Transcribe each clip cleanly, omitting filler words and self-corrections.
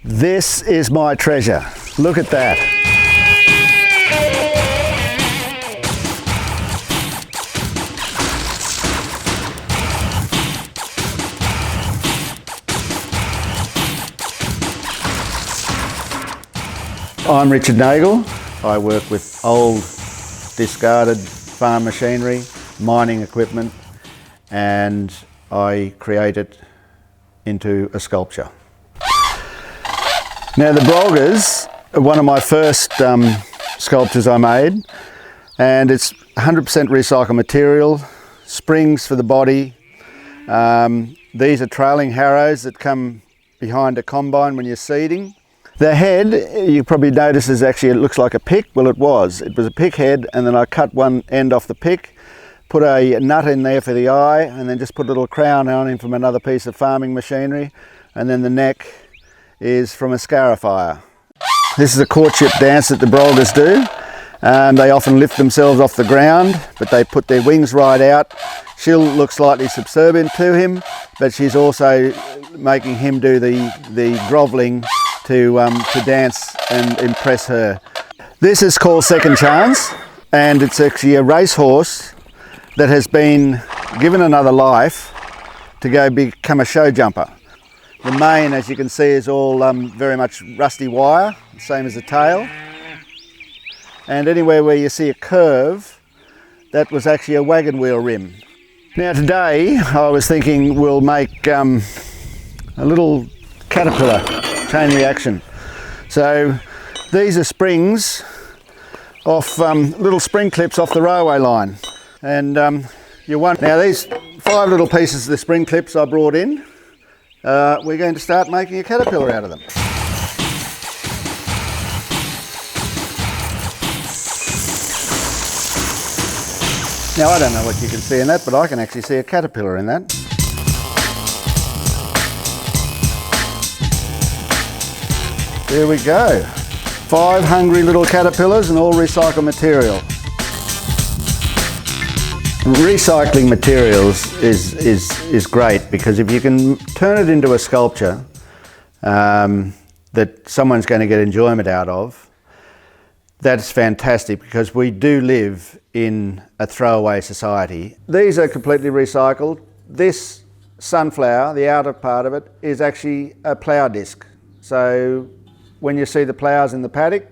This is my treasure. Look at that. I'm Richard Nagel. I work with old, discarded farm machinery, mining equipment, and I create it into a sculpture. Now the Brolgas are one of my first sculptures I made, and it's 100% recycled material, springs for the body. These are trailing harrows that come behind a combine when you're seeding. The head, you probably notice, is actually, it looks like a pick. Well, it was a pick head, and then I cut one end off the pick, put a nut in there for the eye, and then just put a little crown on him from another piece of farming machinery, and then the neck is from a scarifier. This is a courtship dance that the Brolgas do. They often lift themselves off the ground, but they put their wings right out. She'll look slightly subservient to him, but she's also making him do the grovelling to dance and impress her. This is called Second Chance, and it's actually a racehorse that has been given another life to go become a show jumper. The mane, as you can see, is all very much rusty wire, same as the tail. And anywhere where you see a curve, that was actually a wagon wheel rim. Now today, I was thinking we'll make a little caterpillar chain reaction. So these are springs off little spring clips off the railway line. And now these 5 little pieces of the spring clips I brought in, we're going to start making a caterpillar out of them. Now I don't know what you can see in that, but I can actually see a caterpillar in that. There we go. 5 hungry little caterpillars and all recycled material. Recycling materials is great because if you can turn it into a sculpture that someone's going to get enjoyment out of, that's fantastic, because we do live in a throwaway society. These are completely recycled. This sunflower, the outer part of it, is actually a plough disc. So when you see the ploughs in the paddock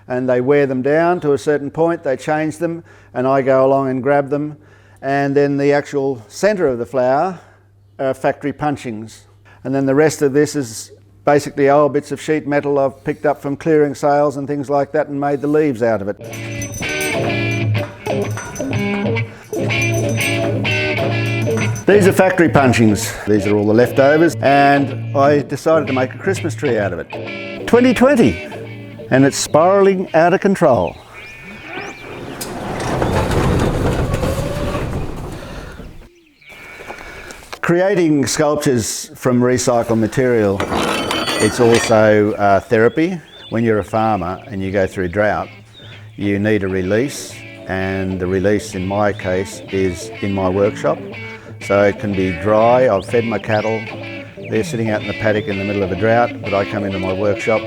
and they wear them down to a certain point, they change them, and I go along and grab them, and then the actual centre of the flower are factory punchings. And then the rest of this is basically old bits of sheet metal I've picked up from clearing sales and things like that and made the leaves out of it. These are factory punchings. These are all the leftovers, and I decided to make a Christmas tree out of it. 2020, and it's spiralling out of control. Creating sculptures from recycled material, it's also therapy. When you're a farmer and you go through drought, you need a release, and the release in my case is in my workshop. So it can be dry. I've fed my cattle. They're sitting out in the paddock in the middle of a drought, but I come into my workshop,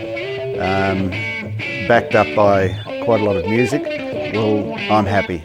backed up by quite a lot of music. Well, I'm happy.